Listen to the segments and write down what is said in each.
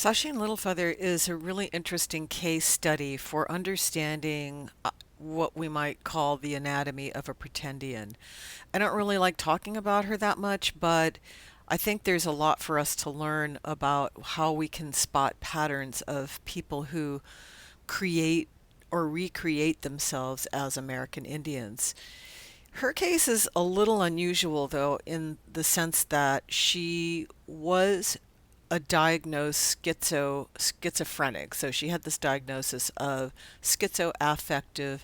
Sacheen Littlefeather is a really interesting case study for understanding what we might call the anatomy of a pretendian. I don't really like talking about her that much, but I think there's a lot for us to learn about how we can spot patterns of people who create or recreate themselves as American Indians. Her case is a little unusual, though, in the sense that she was a diagnosed schizophrenic. So she had this diagnosis of schizoaffective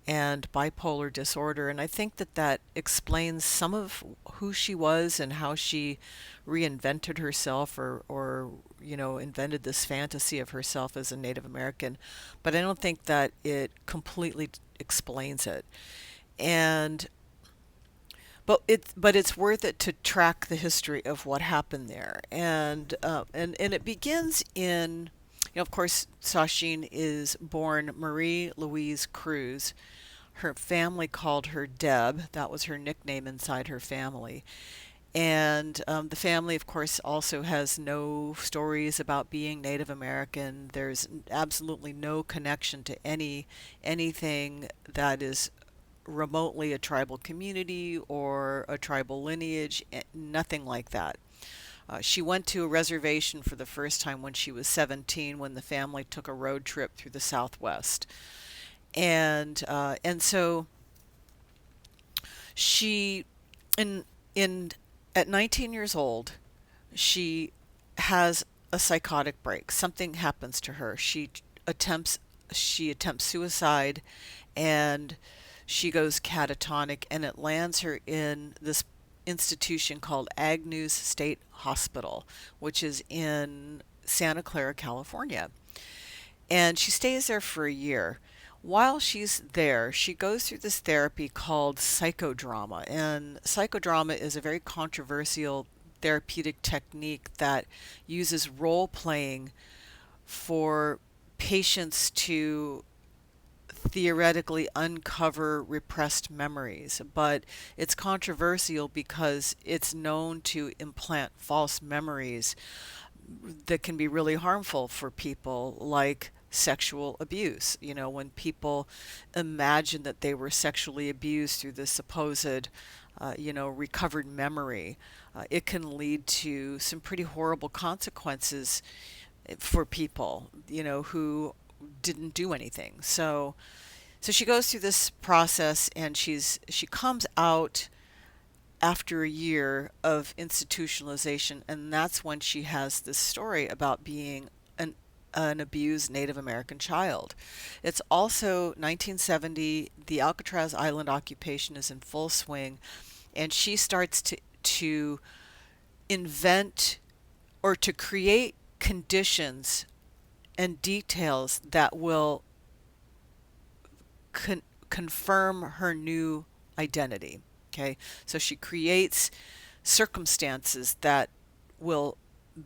and bipolar disorder, and I think that that explains some of who she was and how she reinvented herself or invented this fantasy of herself as a Native American. But I don't think that it completely explains it. And but it's worth it to track the history of what happened there, and it begins in, of course, Sacheen is born Marie Louise Cruz. Her family called her Deb. That was her nickname inside her family. And the family, of course, also has no stories about being Native American. There's absolutely no connection to anything that is remotely a tribal community or a tribal lineage, nothing like that. She went to a reservation for the first time when she was 17 when the family took a road trip through the Southwest. And so she in at 19 years old, she has a psychotic break. Something happens to her. Attempts she attempts suicide, and she goes catatonic, and it lands her in this institution called Agnews State Hospital, which is in Santa Clara, California. And she stays there for a year. While she's there, she goes through this therapy called psychodrama. And psychodrama is a very controversial therapeutic technique that uses role playing for patients to theoretically uncover repressed memories, but it's controversial because it's known to implant false memories that can be really harmful for people, like sexual abuse. When people imagine that they were sexually abused through the supposed, recovered memory, it can lead to some pretty horrible consequences for people, who didn't do anything. So she goes through this process, and she comes out after a year of institutionalization, and that's when she has this story about being an abused Native American child. It's also 1970. The Alcatraz Island occupation is in full swing, and she starts to invent or to create conditions and details that will confirm her new identity. Okay, so she creates circumstances that will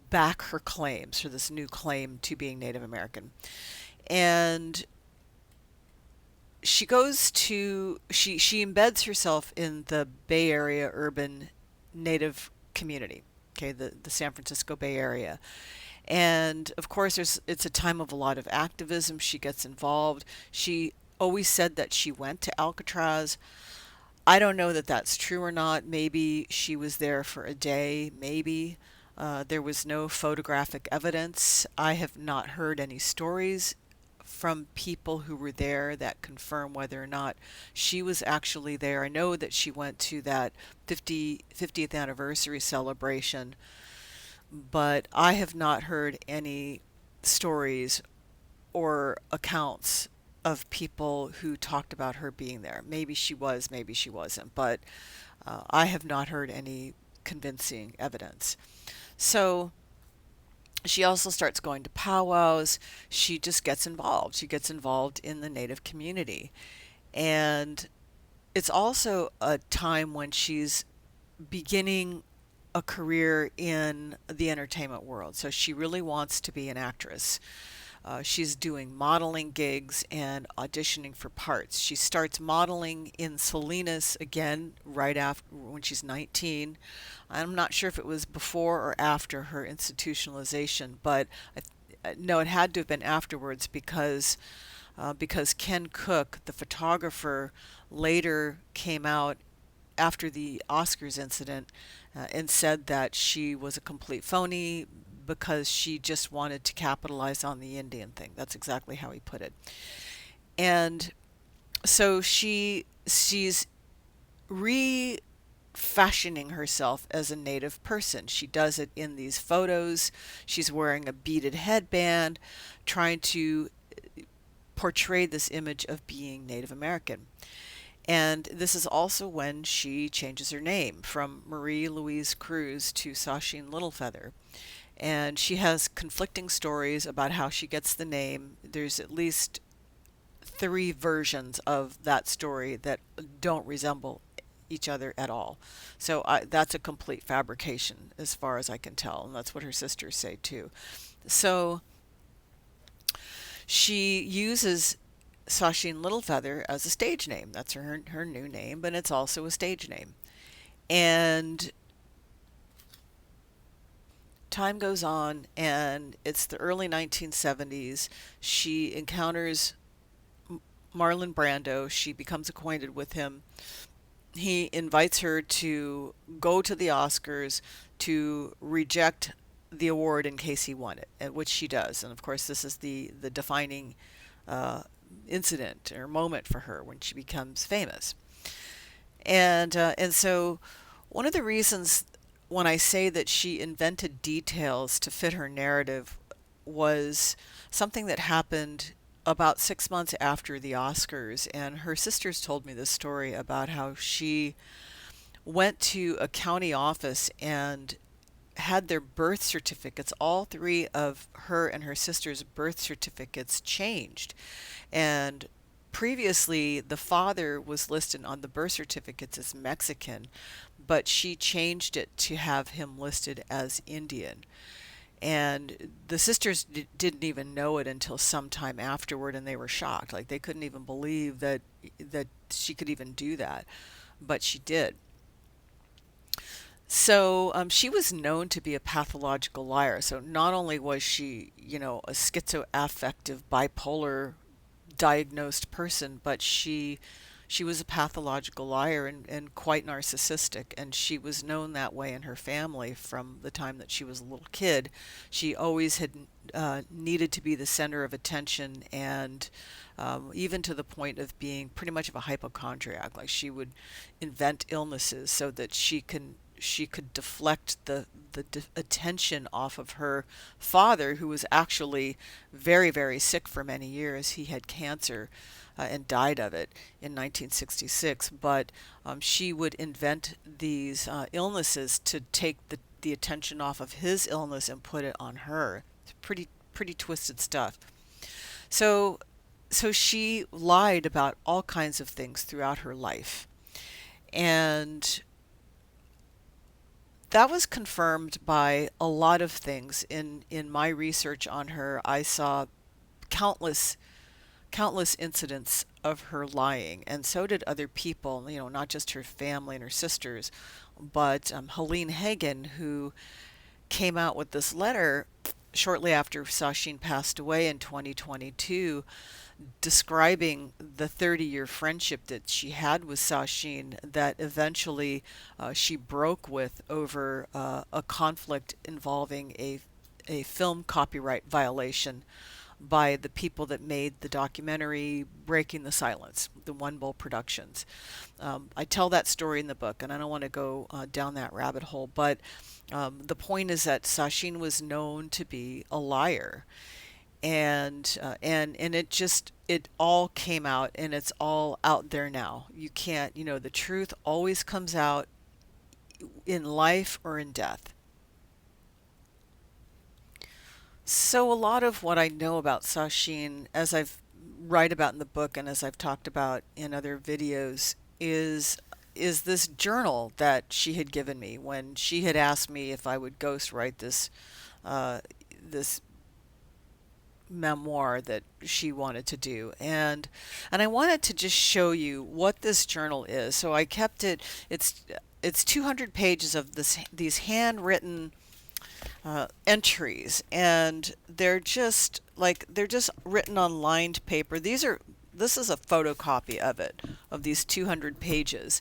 back her claims, or this new claim to being Native American. And she embeds herself in the Bay Area urban Native community. Okay, the San Francisco Bay Area. And of course, it's a time of a lot of activism. She gets involved. She always said that she went to Alcatraz. I don't know that that's true or not. Maybe she was there for a day, maybe. There was no photographic evidence. I have not heard any stories from people who were there that confirm whether or not she was actually there. I know that she went to that 50th anniversary celebration, but I have not heard any stories or accounts of people who talked about her being there. Maybe she was, maybe she wasn't, but I have not heard any convincing evidence. So she also starts going to powwows. She just gets involved. She gets involved in the Native community. And it's also a time when she's beginning a career in the entertainment world. So she really wants to be an actress. She's doing modeling gigs and auditioning for parts. She starts modeling in Salinas again right after when she's 19. I'm not sure if it was before or after her institutionalization, but no, it had to have been afterwards because Ken Cook, the photographer, later came out after the Oscars incident and said that she was a complete phony because she just wanted to capitalize on the Indian thing. That's exactly how he put it. And so she's refashioning herself as a native person. She does it in these photos. She's wearing a beaded headband, trying to portray this image of being Native American. And this is also when she changes her name from Marie Louise Cruz to Sacheen Littlefeather. And she has conflicting stories about how she gets the name. There's at least three versions of that story that don't resemble each other at all. So that's a complete fabrication as far as I can tell. And that's what her sisters say too. So she uses Sacheen Littlefeather as a stage name. That's her new name, but it's also a stage name. And time goes on, and it's the early 1970s. She encounters Marlon Brando. She becomes acquainted with him. He invites her to go to the Oscars to reject the award in case he won it, which she does. And of course, this is the defining uh, incident or moment for her when she becomes famous. And so one of the reasons when I say that she invented details to fit her narrative was something that happened about 6 months after the Oscars. And her sisters told me this story about how she went to a county office and had their birth certificates, all three of her and her sister's birth certificates, changed. And previously, the father was listed on the birth certificates as Mexican, but she changed it to have him listed as Indian. And the sisters didn't even know it until some time afterward, and they were shocked. Like they couldn't even believe that she could even do that, but she did. So she was known to be a pathological liar. So not only was she, a schizoaffective, bipolar diagnosed person, but she was a pathological liar and quite narcissistic, and she was known that way in her family from the time that she was a little kid. She always had needed to be the center of attention, and even to the point of being pretty much of a hypochondriac. Like she would invent illnesses so that she could deflect the attention off of her father, who was actually very, very sick for many years. He had cancer and died of it in 1966. But she would invent these illnesses to take the attention off of his illness and put it on her. It's pretty twisted stuff. So, so she lied about all kinds of things throughout her life. And that was confirmed by a lot of things in my research on her. I saw countless countless incidents of her lying, and so did other people, not just her family and her sisters, but Helene Hagen, who came out with this letter shortly after Sacheen passed away in 2022, describing the 30-year friendship that she had with Sacheen that eventually she broke with over a conflict involving a film copyright violation by the people that made the documentary Breaking the Silence, the One Bowl Productions. I tell that story in the book, and I don't want to go down that rabbit hole, but the point is that Sacheen was known to be a liar, and it all came out, and it's all out there now. You can't, the truth always comes out in life or in death. So a lot of what I know about Sacheen, as I've write about in the book and as I've talked about in other videos, is this journal that she had given me when she had asked me if I would ghostwrite this memoir that she wanted to do. And I wanted to just show you what this journal is. So I kept it. It's 200 pages of these handwritten entries, and they're just written on lined paper. This is a photocopy of it, of these 200 pages.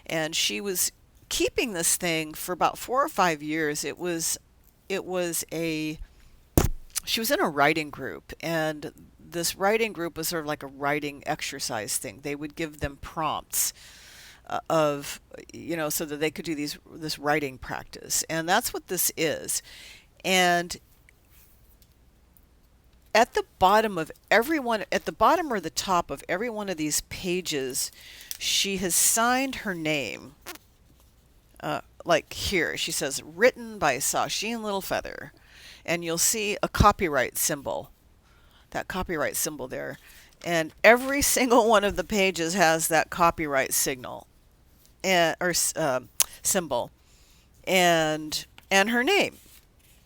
And she was keeping this thing for about 4 or 5 years. It was a she was in a writing group, and this writing group was sort of like a writing exercise thing. They would give them prompts of, so that they could do this writing practice, and that's what this is. And at the bottom or the top of every one of these pages, she has signed her name. Like here, she says, "Written by Sacheen Littlefeather," and you'll see a copyright symbol. That copyright symbol there, and every single one of the pages has that copyright signal, symbol, and her name.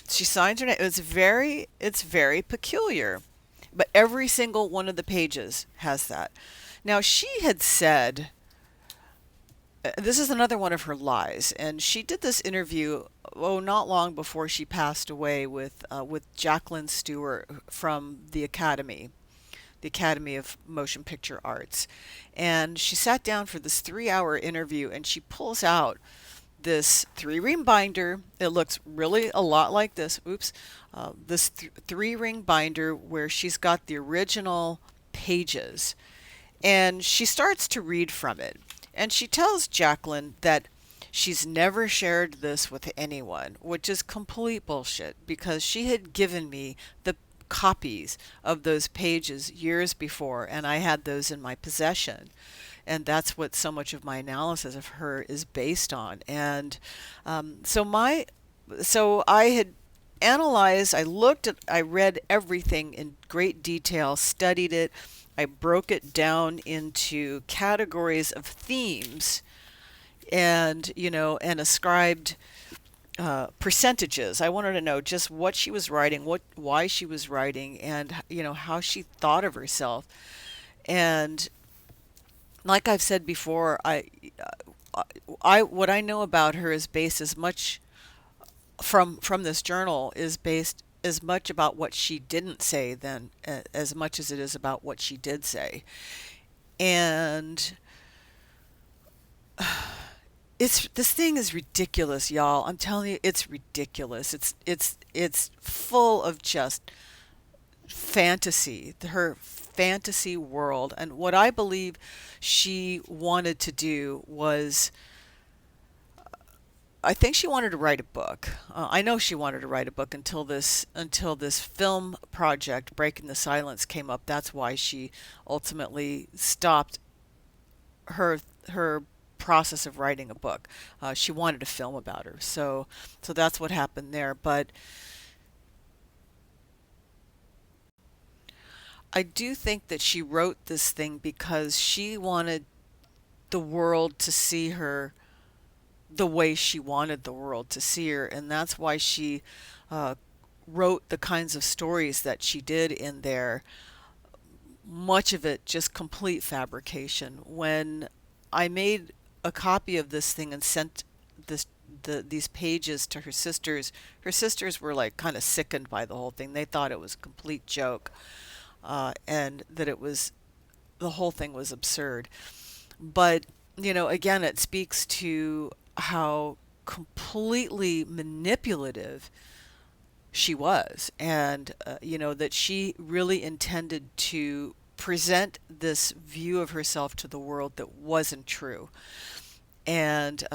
She signs her name. It's very peculiar, but every single one of the pages has that. Now she had said, this is another one of her lies, and she did this interview, not long before she passed away, with Jacqueline Stewart from the Academy of Motion Picture Arts. And she sat down for this 3-hour interview, and she pulls out this three-ring binder. It looks really a lot like this. Oops. This three-ring binder where she's got the original pages. And she starts to read from it. And she tells Jacqueline that she's never shared this with anyone, which is complete bullshit, because she had given me the copies of those pages years before, and I had those in my possession. And that's what so much of my analysis of her is based on. And so I had analyzed, I read everything in great detail, studied it. I broke it down into categories of themes, and ascribed percentages. I wanted to know just what she was writing, why she was writing, and how she thought of herself. And like I've said before, what I know about her is based as much from this journal, is based as much about what she didn't say than as much as it is about what she did say. And this thing is ridiculous, y'all. I'm telling you, it's ridiculous. It's full of just fantasy, her fantasy world. And what I believe she wanted to do was, I think she wanted to write a book. I know she wanted to write a book until this film project, Breaking the Silence, came up. That's why she ultimately stopped her process of writing a book. She wanted a film about her, so that's what happened there. But I do think that she wrote this thing because she wanted the world to see her the way she wanted the world to see her, and that's why she uh, wrote the kinds of stories that she did in there. Much of it just complete fabrication. When I made a copy of this thing and sent this these pages to her sisters were like kind of sickened by the whole thing. They thought it was a complete joke, and that the whole thing was absurd. But, again, it speaks to how completely manipulative she was, and, that she really intended to present this view of herself to the world that wasn't true. And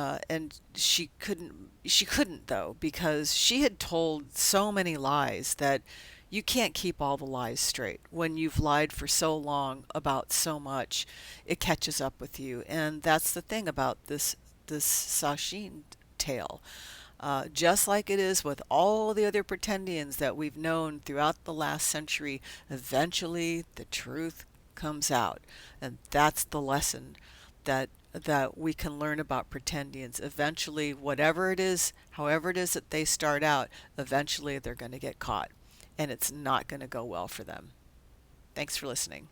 she couldn't though, because she had told so many lies that you can't keep all the lies straight. When you've lied for so long about so much, it catches up with you. And that's the thing about this Sacheen tale. Just like it is with all the other pretendians that we've known throughout the last century, eventually the truth comes out. And that's the lesson that we can learn about pretendians. Eventually, whatever it is, however it is that they start out, eventually they're going to get caught. and it's not going to go well for them. Thanks for listening.